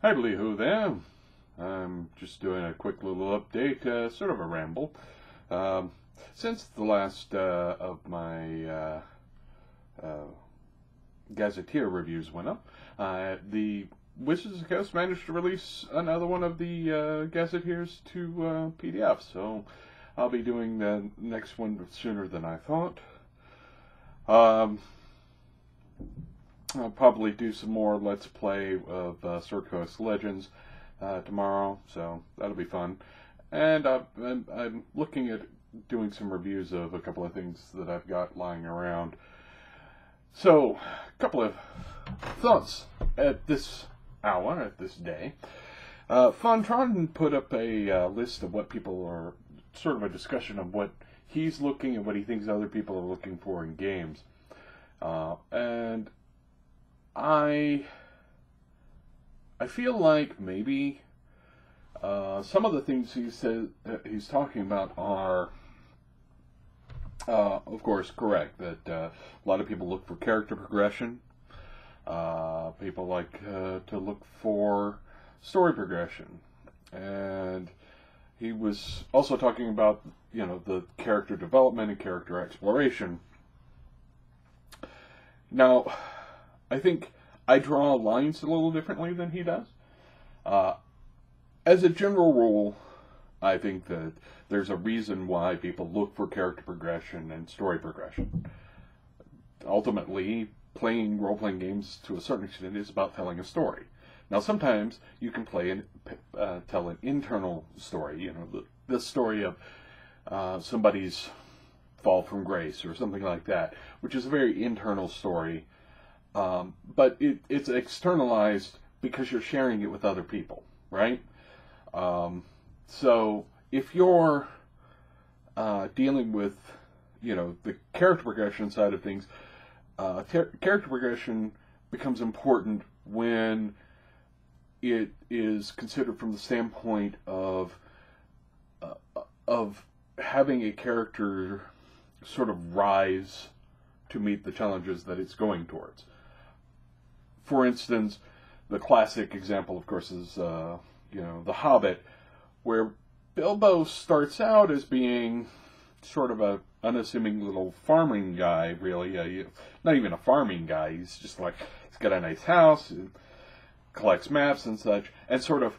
Hi, Lee-hoo there. I'm just doing a quick little update, sort of a ramble. Um, since the last of my Gazetteer reviews went up, the Wizards of the Coast managed to release another one of the Gazetteers to PDF, so I'll be doing the next one sooner than I thought. I'll probably do some more Let's Play of Sword Coast Legends tomorrow, so that'll be fun. And I'm looking at doing some reviews of a couple of things that I've got lying around. So, a couple of thoughts at this hour, at this day. Faun Trodden put up a list of what people are, sort of a discussion of what he's looking and what he thinks other people are looking for in games. And I feel like maybe some of the things he's talking about are, of course, correct. That a lot of people look for character progression. People like to look for story progression, and he was also talking about, you know, the character development and character exploration. Now, I think I draw lines a little differently than he does. As a general rule, I think that there's a reason why people look for character progression and story progression. Ultimately, playing role-playing games to a certain extent is about telling a story. Now, sometimes you can play and tell an internal story, you know, the story of somebody's fall from grace or something like that, which is a very internal story. But it's externalized because you're sharing it with other people, right? So if you're dealing with, you know, the character progression side of things, character progression becomes important when it is considered from the standpoint of having a character sort of rise to meet the challenges that it's going towards. For instance, the classic example, of course, is you know, The Hobbit, where Bilbo starts out as being sort of a unassuming little farming guy, really. Not even a farming guy. He's just like, he's got a nice house, and collects maps and such, and sort of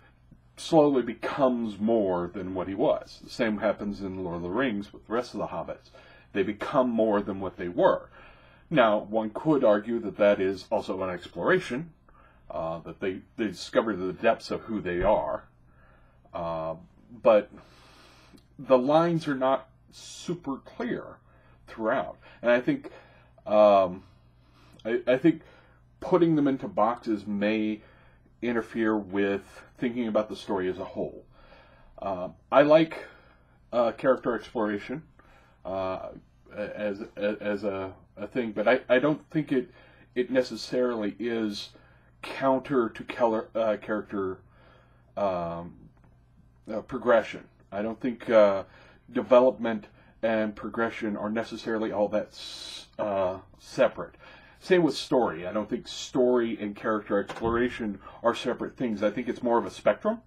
slowly becomes more than what he was. The same happens in Lord of the Rings with the rest of the hobbits. They become more than what they were. Now, one could argue that that is also an exploration, that they discover the depths of who they are, but the lines are not super clear throughout. And I think I think putting them into boxes may interfere with thinking about the story as a whole. I like character exploration as a thing, but I don't think it necessarily is counter to character progression. I don't think development and progression are necessarily all that separate. Same with story. I don't think story and character exploration are separate things. I think it's more of a spectrum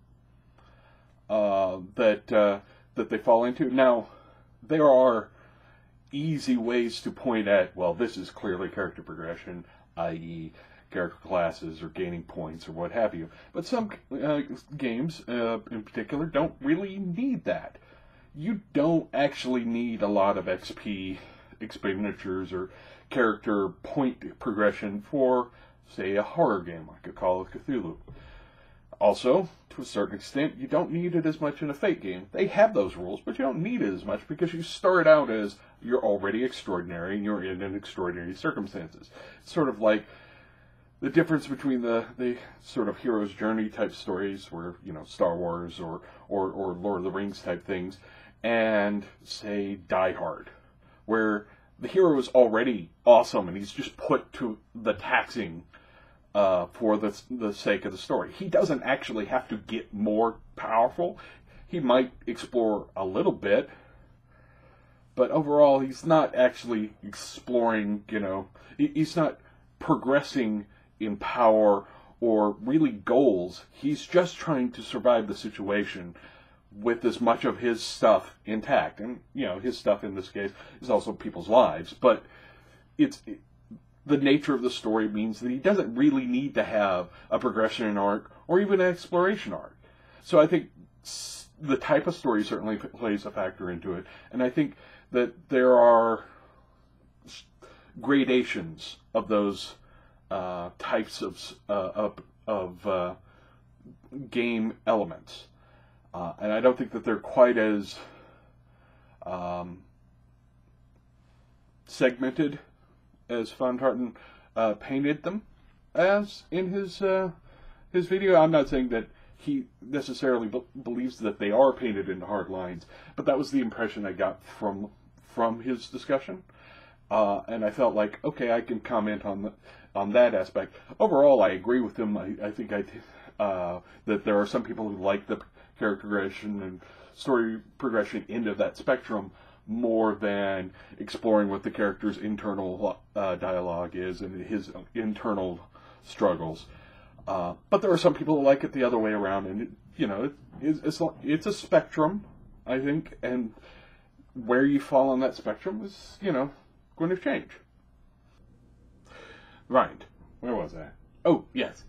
that they fall into. Now, there are easy ways to point at, well, this is clearly character progression, i.e. character classes or gaining points or what have you. But some games, in particular, don't really need that. You don't actually need a lot of XP expenditures or character point progression for, say, a horror game like a Call of Cthulhu. Also, to a certain extent, you don't need it as much in a Fate game. They have those rules, but you don't need it as much because you start out as you're already extraordinary and you're in an extraordinary circumstances. It's sort of like the difference between the sort of hero's journey type stories, where, you know, Star Wars or Lord of the Rings type things, and, say, Die Hard, where the hero is already awesome and he's just put to the taxing for the sake of the story. He doesn't actually have to get more powerful. He might explore a little bit, but overall he's not actually exploring, you know, he's not progressing in power or really goals. He's just trying to survive the situation with as much of his stuff intact. And, you know, his stuff in this case is also people's lives. But the nature of the story means that he doesn't really need to have a progression arc or even an exploration arc. So I think the type of story certainly plays a factor into it. And I think that there are gradations of those types of game elements. And I don't think that they're quite as segmented as Faun Trodden painted them as in his video. I'm not saying that he necessarily believes that they are painted into hard lines, but that was the impression I got from his discussion. And I felt like, okay, I can comment on that aspect. Overall, I agree with him. I think that there are some people who like the character progression and story progression into that spectrum more than exploring what the character's internal dialogue is and his internal struggles. But there are some people who like it the other way around, and it's a spectrum, I think, and where you fall on that spectrum is, going to change. Right. Where was I? Oh, yes.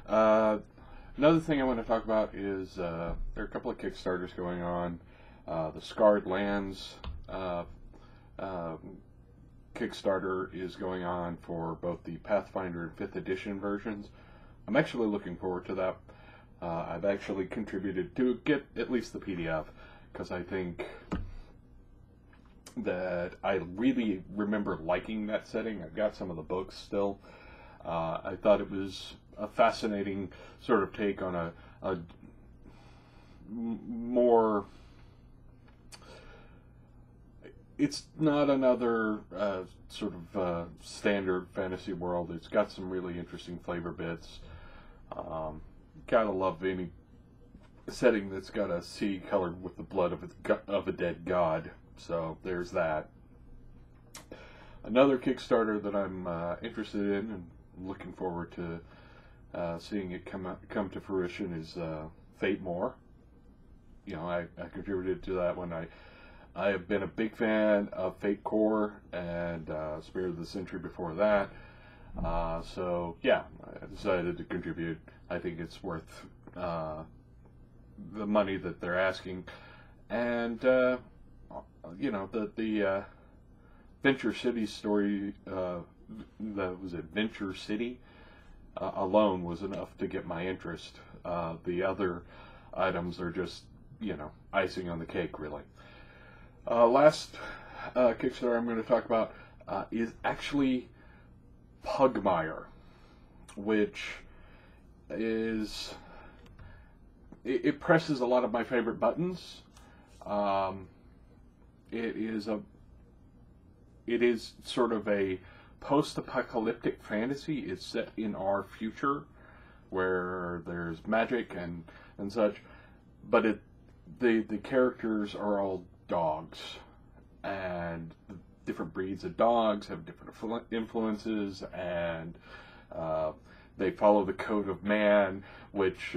Another thing I want to talk about is there are a couple of Kickstarters going on. The Scarred Lands Kickstarter is going on for both the Pathfinder and 5th edition versions. I'm actually looking forward to that. I've actually contributed to get at least the PDF because I think that I really remember liking that setting. I've got some of the books still. I thought it was a fascinating sort of take on a more... It's not another sort of standard fantasy world. It's got some really interesting flavor bits. Gotta love any setting that's got a sea colored with the blood of a dead god. So there's that. Another Kickstarter that I'm interested in and looking forward to seeing it come to fruition is Fate More. I contributed to that one. I have been a big fan of Fate Core and Spirit of the Century before that. So yeah, I decided to contribute. I think it's worth the money that they're asking, and the Venture City story, was it Venture City, alone was enough to get my interest. The other items are just icing on the cake, really. Last Kickstarter I'm going to talk about is actually Pugmire, which is... It presses a lot of my favorite buttons. It is sort of a post-apocalyptic fantasy. It's set in our future, where there's magic and such, but the characters are all dogs, and different breeds of dogs have different influences, and they follow the code of man, which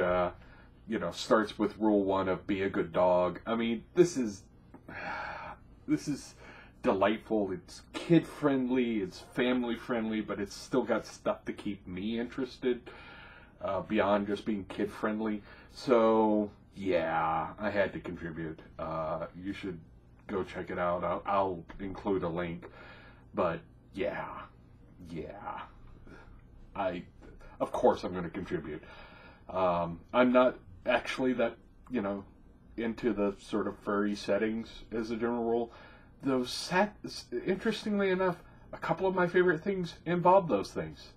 starts with rule 1 of be a good dog. I mean, this is delightful. It's kid friendly, it's family friendly, but it's still got stuff to keep me interested beyond just being kid friendly. So yeah, I had to contribute. You should go check it out. I'll include a link. But yeah, of course I'm going to contribute. I'm not actually that, into the sort of furry settings as a general rule. Interestingly enough, a couple of my favorite things involve those things.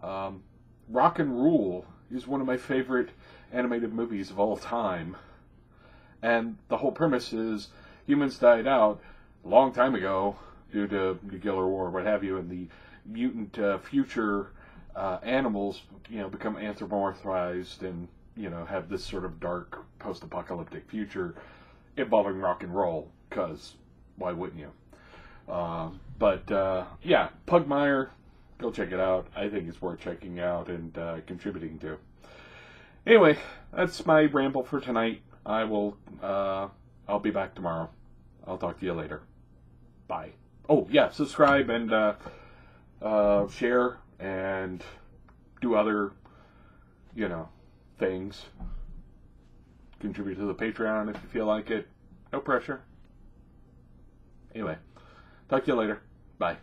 Rock and Rule is one of my favorite animated movies of all time. And the whole premise is humans died out a long time ago due to nuclear war or what have you, and the mutant future animals, become anthropomorphized and, have this sort of dark post-apocalyptic future involving rock and roll, because why wouldn't you? Yeah, Pugmire, go check it out. I think it's worth checking out and contributing to. Anyway, that's my ramble for tonight. I'll be back tomorrow. I'll talk to you later. Bye. Oh, yeah, subscribe and share and do other, things. Contribute to the Patreon if you feel like it. No pressure. Anyway, talk to you later. Bye.